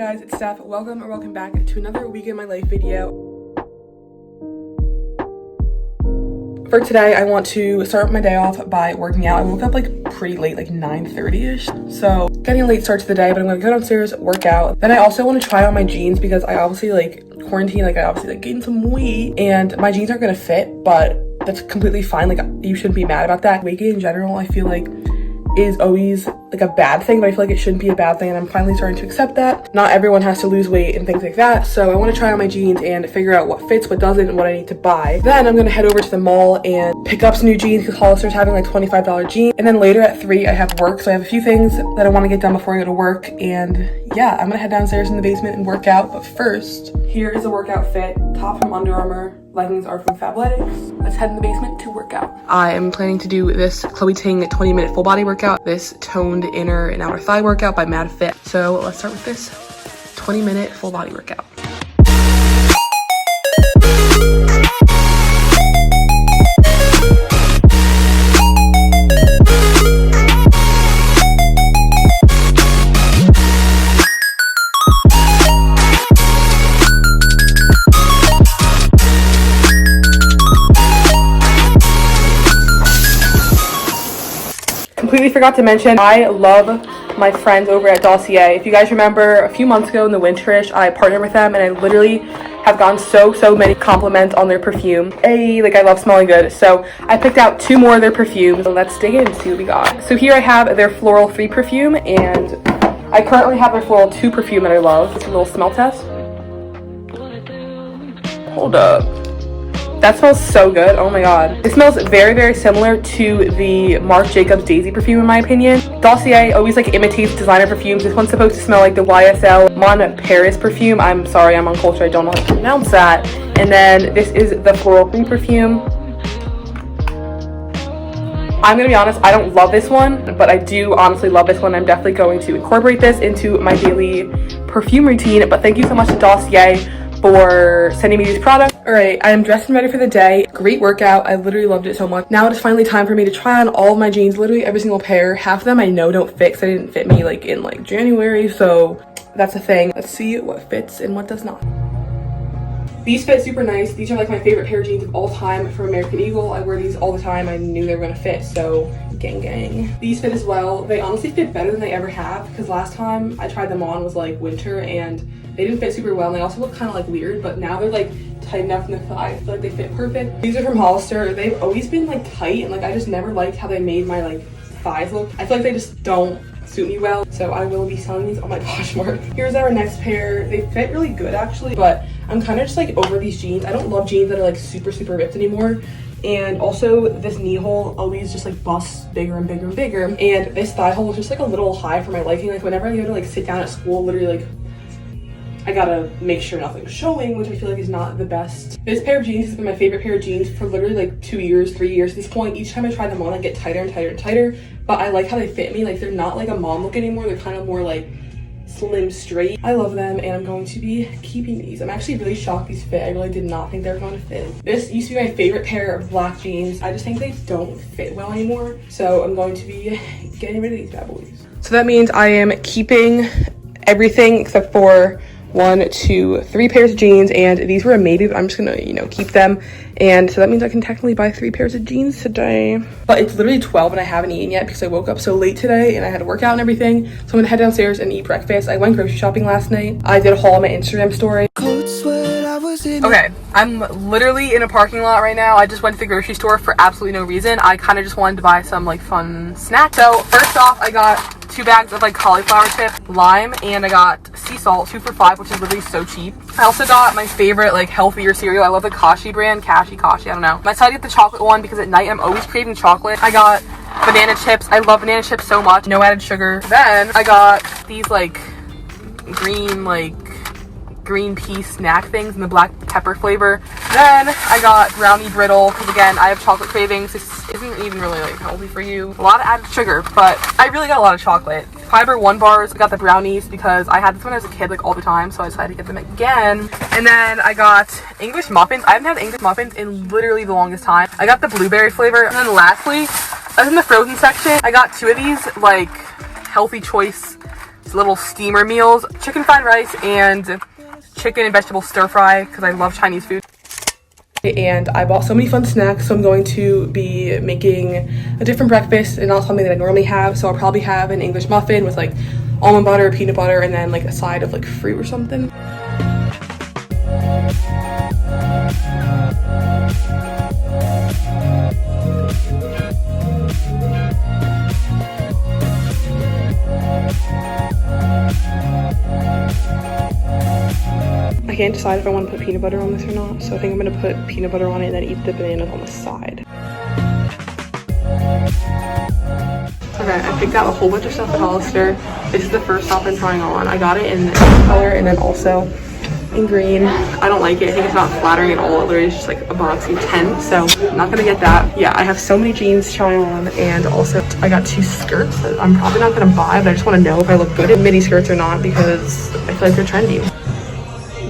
guys, it's Steph. Welcome back to another week in my life video. For today, I want to start my day off by working out. I woke up like pretty late, like 9:30ish. So getting a late start to the day, but I'm gonna go downstairs, work out. Then I also want to try on my jeans because I obviously quarantine, I obviously gained some weight and my jeans aren't gonna fit, but that's completely fine. Like, you shouldn't be mad about that. Weight gain in general, I feel like is always like a bad thing, but I feel like it shouldn't be a bad thing, and I'm finally starting to accept that. Not everyone has to lose weight and things like that, so I want to try on my jeans and figure out what fits, what doesn't, and what I need to buy. Then I'm gonna head over to the mall and pick up some new jeans because Hollister's having like $25 jeans, and then later at 3 I have work, so I have a few things that I want to get done before I go to work. And yeah, I'm gonna head downstairs in the basement and work out. But first, here is a workout fit: top from Under Armour, leggings are from Fabletics. Let's head in the basement to work out. I am planning to do this Chloe Ting 20-minute full body workout, this toned inner and outer thigh workout by Mad Fit. So let's start with this 20-minute full body workout. Completely forgot to mention, I love my friends over at Dossier. If you guys remember, a few months ago in the winterish, I partnered with them and I literally have gotten so many compliments on their perfume. I love smelling good. So I picked out 2 more of their perfumes. So let's dig in and see what we got. So here I have their Floral 3 perfume, and I currently have their Floral 2 perfume that I love. It's a little smell test. Hold up. That smells so good. Oh my god. It smells very similar to the Marc Jacobs Daisy perfume in my opinion. Dossier always imitates designer perfumes. This one's supposed to smell like the YSL Mon Paris perfume. I'm sorry, I'm uncultured. I don't know how to pronounce that. And then this is the Floral 3 perfume. I'm gonna be honest, I don't love this one, but I do honestly love this one. I'm definitely going to incorporate this into my daily perfume routine. But thank you so much to Dossier for sending me these products. All right, I am dressed and ready for the day. Great workout. I literally loved it so much. Now it is finally time for me to try on all of my jeans, literally every single pair. Half of them I know don't fit because they didn't fit me in January, so that's a thing. Let's see what fits and what does not. These fit super nice. These are my favorite pair of jeans of all time from American Eagle. I wear these all the time. I knew they were gonna fit, so gang. These fit as well. They honestly fit better than they ever have because last time I tried them on was winter and they didn't fit super well, and they also look kind of weird, but now they're tight enough in the thigh. I feel like they fit perfect. These are from Hollister. They've always been tight, and I just never liked how they made my thighs look. I feel like they just don't suit me well, so I will be selling these on my Poshmark. Here's our next pair. They fit really good actually, but I'm kind of just over these jeans. I don't love jeans that are super ripped anymore. And also this knee hole always just busts bigger and bigger, and this thigh hole was just a little high for my liking. Whenever I go to sit down at school, literally I gotta make sure nothing's showing, which I feel is not the best. This pair of jeans has been my favorite pair of jeans for literally 2 years, 3 years at this point. Each time I try them on, I get tighter and tighter, but I like how they fit me. They're not a mom look anymore. They're kind of more slim straight. I love them, and I'm going to be keeping these. I'm actually really shocked these fit. I really did not think they were going to fit. This used to be my favorite pair of black jeans. I just think they don't fit well anymore, so I'm going to be getting rid of these bad boys. So that means I am keeping everything except for 1, 2, 3 pairs of jeans, and these were a maybe, but I'm just gonna keep them. And so that means I can technically buy 3 pairs of jeans today. But it's literally 12 and I haven't eaten yet because I woke up so late today and I had to work out and everything. So I'm gonna head downstairs and eat breakfast. I went grocery shopping last night. I did a haul on my Instagram story. Okay, I'm literally in a parking lot right now. I just went to the grocery store for absolutely no reason. I kind of just wanted to buy some fun snacks. So first off, I got 2 bags of cauliflower chip, lime, and I got sea salt, 2 for $5, which is literally so cheap. I also got my favorite healthier cereal. I love the Kashi brand, Kashi, I don't know. I decided to get the chocolate one because at night I'm always craving chocolate. I got banana chips. I love banana chips so much. No added sugar. Then I got these green pea snack things in the black pepper flavor. Then I got brownie brittle because again I have chocolate cravings. This isn't even really healthy for you. A lot of added sugar, but I really got a lot of chocolate. Fiber 1 bars. I got the brownies because I had this when I was a kid all the time, so I decided to get them again. And then I got English muffins. I haven't had English muffins in literally the longest time. I got the blueberry flavor. And then lastly, I was in the frozen section. I got 2 of these healthy choice little steamer meals, chicken fried rice and chicken and vegetable stir fry because I love Chinese food. And I bought so many fun snacks, so I'm going to be making a different breakfast and not something that I normally have. So I'll probably have an English muffin with like almond butter, peanut butter, and then like a side of like fruit or something. I can't decide if I want to put peanut butter on this or not, so I think I'm going to put peanut butter on it and then eat the bananas on the side. Okay, I picked out a whole bunch of stuff at Hollister. This is the first top I'm trying on. I got it in this color and then also in green. I don't like it. I think it's not flattering at all. It literally is just like a boxy 10, so I'm not going to get that. Yeah, I have so many jeans to try on, and also I got 2 skirts that I'm probably not going to buy, but I just want to know if I look good in midi skirts or not because I feel like they're trendy.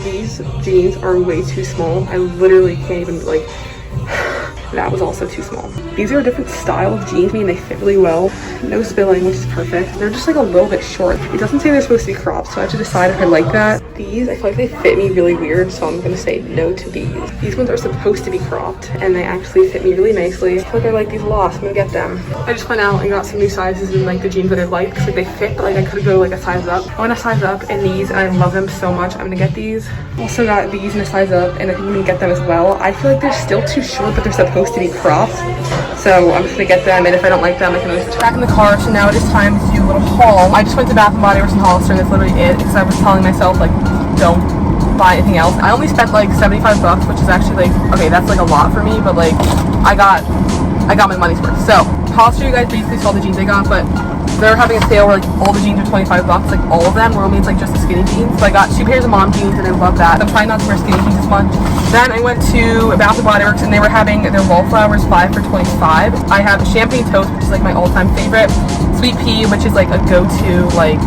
These jeans are way too small. I literally can't even like, that was also too small. These are a different style of jeans, I mean they fit really well. No spilling, which is perfect. They're just like a little bit short. It doesn't say they're supposed to be cropped, so I have to decide if I like that. These, I feel like they fit me really weird, so I'm gonna say no to these. These ones are supposed to be cropped, and they actually fit me really nicely. I feel like I like these a lot, so I'm gonna get them. I just went out and got some new sizes in like the jeans that I like, because like they fit, but like I could go like a size up. I want a size up in these, and I love them so much. I'm gonna get these. Also got these in a size up, and I think I'm gonna get them as well. I feel like they're still too short, but they're supposed to be cropped. So I'm just gonna get them, and if I don't like them, I can always back in the car. So now it is time to do a little haul. I just went to Bath & Body Works in Hollister, and that's literally it, because I was telling myself like, don't buy anything else. I only spent like 75 bucks, which is actually like, okay, that's like a lot for me, but like I got my money's worth. So Hollister, you guys basically saw the jeans I got, but they're having a sale where like all the jeans are 25 bucks, like all of them, where only it's like just the skinny jeans. So I got 2 pairs of mom jeans, and I love that. I'm trying not to wear skinny jeans as much. Then I went to Bath & Body Works, and they were having their wallflowers 5 for $25. I have champagne toast, which is like my all-time favorite. Sweet pea, which is like a go-to like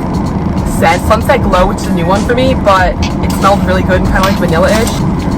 scent. Sunset Glow, which is a new one for me, but it smells really good and kind of like vanilla-ish.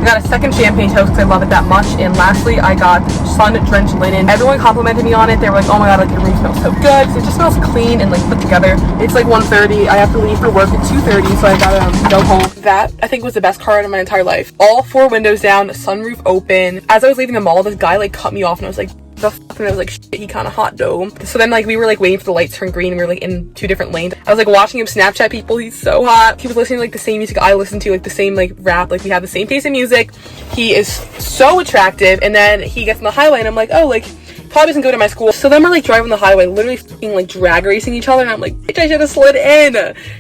I got a second champagne toast because I love it that much. And lastly, I got sun drenched linen. Everyone complimented me on it. They were like, oh my god, like your room smells so good. It just smells clean and like put together. It's like 1:30. I have to leave for work at 2:30, so I gotta go home. That I think was the best car ride of my entire life. All 4 windows down, sunroof open. As I was leaving the mall, this guy like cut me off, and I was like, the fuck? And I was like, shit, he kind of hot though. So then like we were like waiting for the lights to turn green, and we were like in 2 different lanes. I was like watching him Snapchat people. He's so hot. He was listening to like the same music I listen to, like the same like rap. Like we have the same taste in music. He is so attractive. And then he gets on the highway, and I'm like, oh, like probably doesn't go to my school. So then we're like driving the highway, literally f***ing like drag racing each other, and I'm like, bitch, I should have slid in.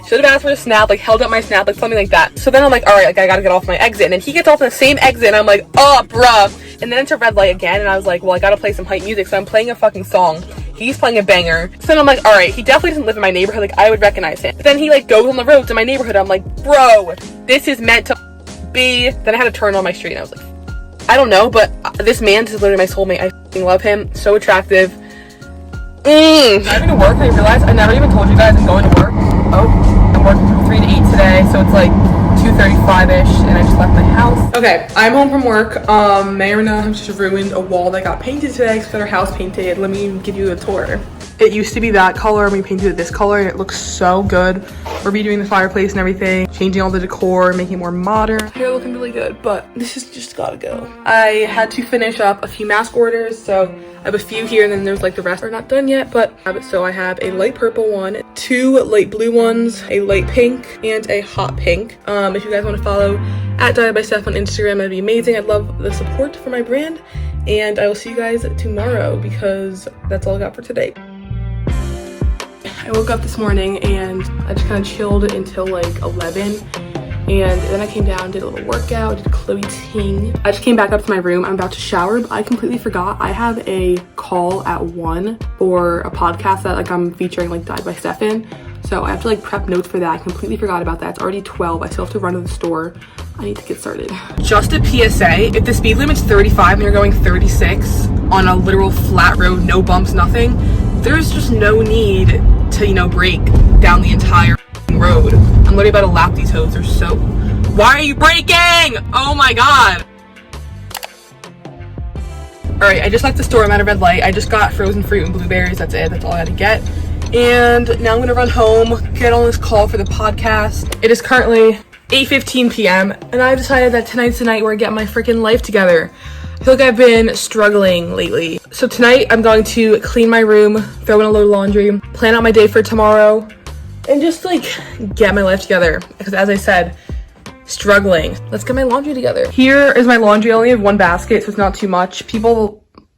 Should have asked for a snap, like held up my snap, like something like that. So then I'm like, all right, like I gotta get off my exit. And then he gets off on the same exit, and I'm like, oh, bruh. And then it's a red light again, and I was like, well, I gotta play some hype music, so I'm playing a fucking song. He's playing a banger. So then I'm like, all right, he definitely doesn't live in my neighborhood, like I would recognize him. But then he like goes on the road to my neighborhood. I'm like, bro, this is meant to be. Then I had to turn on my street, and I was like, I don't know, but this man is literally my soulmate. I fucking love him. So attractive. Driving to work, and I realized I never even told you guys I'm going to work. Oh, I'm working from 3 to 8 today, so it's like 2:35-ish, and I just left my house. Okay, I'm home from work. May or not have just ruined a wall that got painted today because our house painted. Let me give you a tour. It used to be that color, and we painted it this color, and it looks so good. We're redoing the fireplace and everything, changing all the decor, making it more modern. Hair looking really good, but this is just gotta go. I had to finish up a few mask orders, so I have a few here, and then there's like the rest are not done yet, but so I have a light purple one, 2 light blue ones, a light pink, and a hot pink. If you guys want to follow at Diet by Steph on Instagram, that'd be amazing. I'd love the support for my brand, and I will see you guys tomorrow because that's all I got for today. I woke up this morning and I just kind of chilled until like 11, and then I came down, did a little workout, did Chloe ting. I just came back up to my room. I'm about to shower, but I completely forgot I have a call at 1 for a podcast that like I'm featuring like Diet by Steph in. So I have to like prep notes for that. I completely forgot about that. It's already 12. I still have to run to the store. I need to get started. Just a PSA, if the speed limit's 35 and you're going 36 on a literal flat road, no bumps, nothing, there's just no need to, you know, brake down the entire road. I'm literally about to lap these hoes. They're so... Why are you braking? Oh my god. Alright, I just left the store. I'm at a red light. I just got frozen fruit and blueberries. That's it. That's all I had to get. And now I'm gonna run home, get on this call for the podcast. It is currently 8:15 p.m. and I've decided that tonight's the night where I get my freaking life together. I feel like I've been struggling lately. So tonight I'm going to clean my room, throw in a load of laundry, plan out my day for tomorrow, and just like get my life together. Because as I said, struggling. Let's get my laundry together. Here is my laundry. I only have one basket, so it's not too much.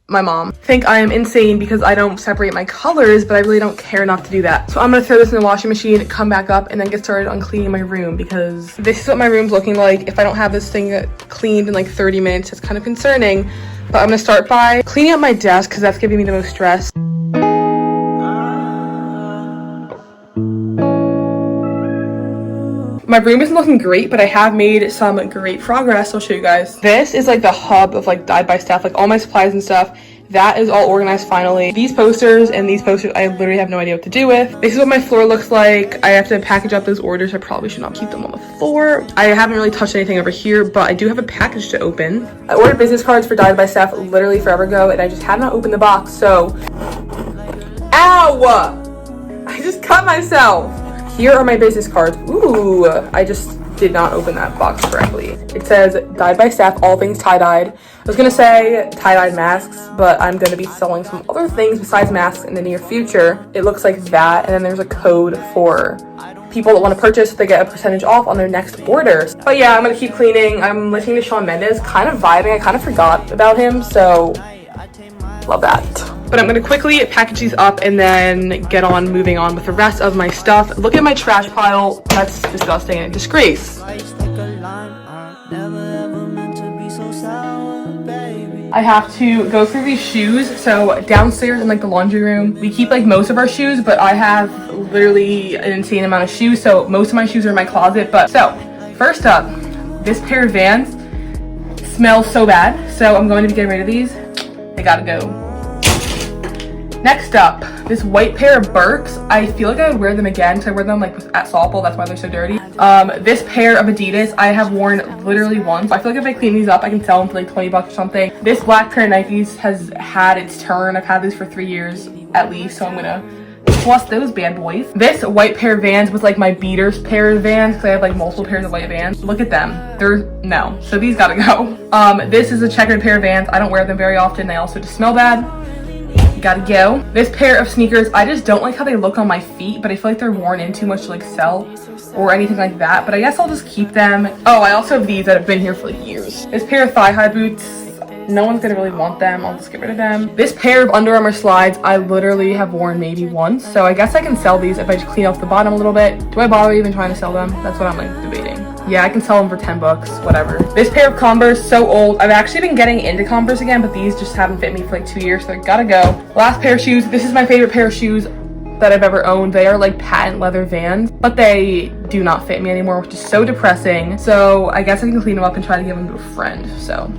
My mom think I am insane because I don't separate my colors, but I really don't care enough to do that. So I'm gonna throw this in the washing machine, come back up, and then get started on cleaning my room, because this is what my room's looking like. If I don't have this thing cleaned in like 30 minutes, it's kind of concerning. But I'm gonna start by cleaning up my desk because that's giving me the most stress. My room isn't looking great, but I have made some great progress. I'll show you guys. This is like the hub of like Dyed by Steph, like all my supplies and stuff. That is all organized finally. These posters and these posters, I literally have no idea what to do with. This is what my floor looks like. I have to package up those orders. I probably should not keep them on the floor. I haven't really touched anything over here, but I do have a package to open. I ordered business cards for Dyed by Steph literally forever ago, and I just have not opened the box, so. Ow! I just cut myself. Here are my business cards. Ooh, I just did not open that box correctly. It says Dyed by Steph, all things tie-dyed. I was gonna say tie-dyed masks, but I'm gonna be selling some other things besides masks in the near future. It looks like that, and then there's a code for people that want to purchase. They get a percentage off on their next orders. But yeah, I'm gonna keep cleaning. I'm listening to Shawn Mendes, kind of vibing. I kind of forgot about him, so love that. But I'm gonna quickly package these up and then get on moving on with the rest of my stuff. Look at my trash pile. That's disgusting and a disgrace. I have to go through these shoes. So downstairs in like the laundry room, we keep like most of our shoes, but I have literally an insane amount of shoes. So most of my shoes are in my closet. But so first up, this pair of Vans smells so bad. So I'm going to be getting rid of these. They gotta go. Next up, this white pair of Birks. I feel like I would wear them again because I wear them like at softball. That's why they're so dirty. This pair of Adidas I have worn literally once. I feel like if I clean these up, I can sell them for like 20 bucks or something. This black pair of Nikes has had its turn. I've had these for 3 years at least, so I'm gonna plus those bad boys. This white pair of Vans was like my beaters pair of Vans because I have like multiple pairs of white Vans. Look at them. No. So these gotta go. This is a checkered pair of Vans. I don't wear them very often. They also just smell bad. Gotta go. This pair of sneakers, I just don't like how they look on my feet, but I feel like they're worn in too much to like sell or anything like that, but I guess I'll just keep them. Oh, I also have these that have been here for like years. This pair of thigh-high boots, no one's gonna really want them. I'll just get rid of them. This pair of Under Armour slides, I literally have worn maybe once, so I guess I can sell these if I just clean off the bottom a little bit. Do I bother even trying to sell them? That's what I'm like debating. Yeah, I can sell them for 10 bucks, whatever. This pair of Converse, so old. I've actually been getting into Converse again, but these just haven't fit me for like 2 years, so I gotta go. Last pair of shoes. This is my favorite pair of shoes that I've ever owned. They are like patent leather Vans, but they do not fit me anymore, which is so depressing. So I guess I can clean them up and try to give them to a friend, so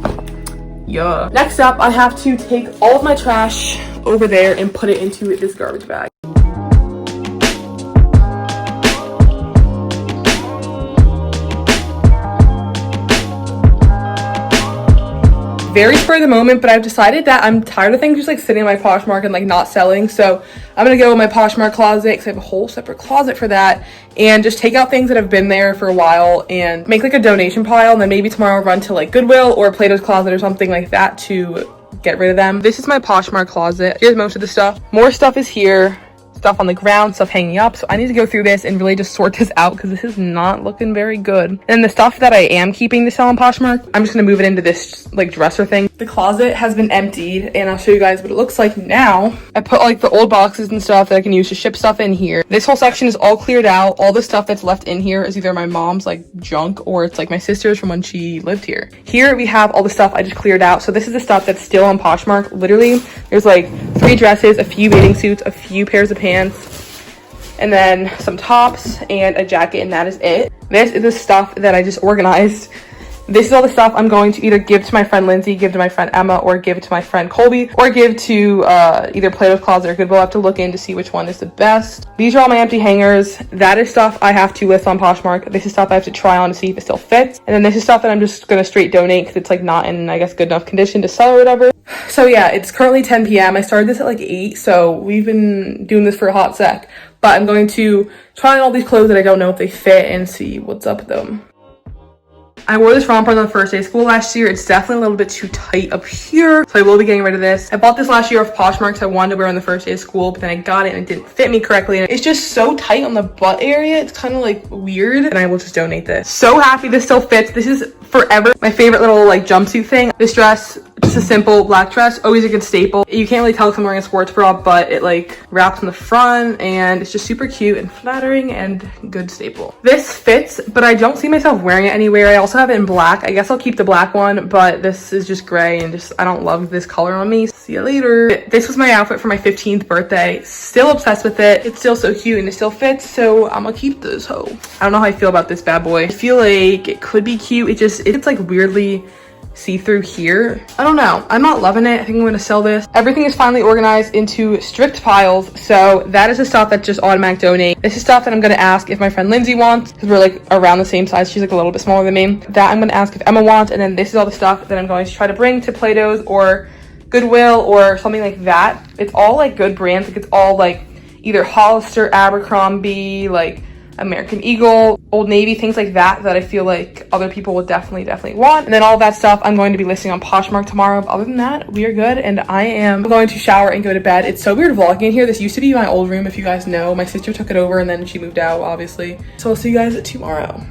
yeah. Next up, I have to take all of my trash over there and put it into this garbage bag. Very spur of the moment, but I've decided that I'm tired of things just like sitting in my Poshmark and like not selling. So I'm gonna go in my Poshmark closet because I have a whole separate closet for that, and just take out things that have been there for a while and make like a donation pile, and then maybe tomorrow run to like Goodwill or Plato's Closet or something like that to get rid of them. This is my Poshmark closet. Here's most of the stuff. More stuff is here. Stuff on the ground, stuff hanging up. So I need to go through this and really just sort this out because this is not looking very good. And the stuff that I am keeping to sell on Poshmark, I'm just gonna move it into this like dresser thing. The closet has been emptied and I'll show you guys what it looks like now. I put like the old boxes and stuff that I can use to ship stuff in here. This whole section is all cleared out. All the stuff that's left in here is either my mom's like junk or it's like my sister's from when she lived here. Here we have all the stuff I just cleared out. So this is the stuff that's still on Poshmark. Literally, there's like 3 dresses, a few bathing suits, a few pairs of pants, and then some tops and a jacket, and that is it. This is the stuff that I just organized This is all the stuff I'm going to either give to my friend Lindsay, give to my friend Emma, or give to my friend Colby, or give to either Plato's Closet or Goodwill. I have to look in to see which one is the best. These are all my empty hangers. That is stuff I have to list on Poshmark. This is stuff I have to try on to see if it still fits. And then this is stuff that I'm just gonna straight donate because it's like not in, I guess, good enough condition to sell or whatever. So yeah, it's currently 10 p.m. I started this at like 8, so we've been doing this for a hot sec. But I'm going to try on all these clothes that I don't know if they fit and see what's up with them. I wore this romper on the first day of school last year. It's definitely a little bit too tight up here, so I will be getting rid of this. I bought this last year off Poshmark because I wanted to wear on the first day of school, but then I got it and it didn't fit me correctly. And it's just so tight on the butt area. It's kind of like weird, and I will just donate this. So happy this still fits. This is forever my favorite little like jumpsuit thing. This dress, just a simple black dress, always a good staple. You can't really tell if I'm wearing a sports bra, but it like wraps in the front and it's just super cute and flattering and good staple. This fits, but I don't see myself wearing it anywhere. I also have it in black. I guess I'll keep the black one, but this is just gray and just I don't love this color on me. See you later. This was my outfit for my 15th birthday. Still obsessed with it. It's still so cute and it still fits, so I'm gonna keep this hoe. I don't know how I feel about this bad boy. I feel like it could be cute. It's like weirdly see-through here. I don't know. I'm not loving it. I think I'm gonna sell this. Everything is finally organized into strict piles, so that is the stuff that's just automatic donate. This is stuff that I'm gonna ask if my friend Lindsay wants, because we're like around the same size. She's like a little bit smaller than me. That I'm gonna ask if Emma wants, and then this is all the stuff that I'm going to try to bring to Plato's or Goodwill or something like that. It's all like good brands. Like it's all like either Hollister, Abercrombie, like American Eagle, Old Navy, things like that that I feel like other people will definitely want. And then all of that stuff I'm going to be listing on Poshmark tomorrow. But other than that, we are good, and I am going to shower and go to bed. It's so weird vlogging in here. This used to be my old room, if you guys know. My sister took it over and then she moved out, obviously. So I'll see you guys tomorrow.